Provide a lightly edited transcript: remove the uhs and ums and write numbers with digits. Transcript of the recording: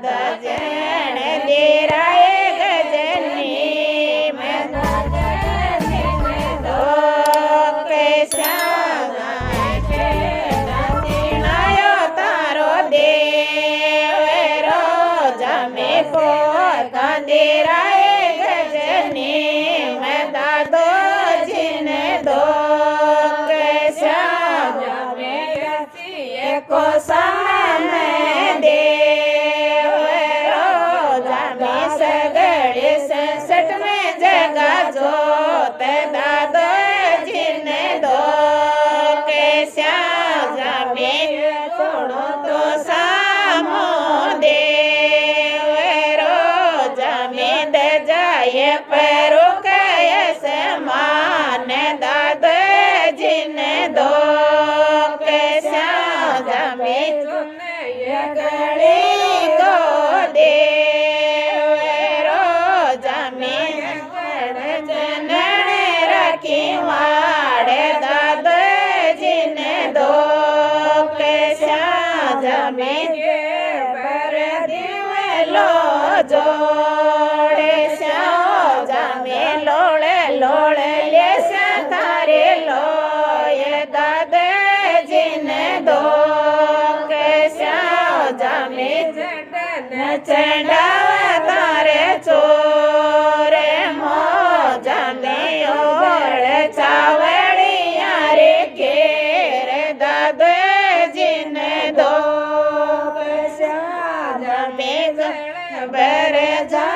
दजन देराए गजनी में दो कैसा दक्षिणायो तारो देवरो जमे को कंदेराए गजनी में दादो जिन दो कैसा जमे को समय देवरो जमे सगड़े 67 में जगा जोत दादो जिन दो कैसा जमे छोड़ो तो सामो देवरो जमे दे जाए परो कैस मान दादो जिन दो कैसा जमे गली को देवरो जमे जनन रखी वाड़े दादो जिन दो कैसा जमे बर दिवलो जोड़े श्याओ जमे लोड़े लोड़े ले तारे लो ये दादो जिन दो कैसा जमे चढ़ावा तारे चोरे मो जमे ओढ़ चावड़िया रे घेर दादो जिन दो कैसा जमे बर जा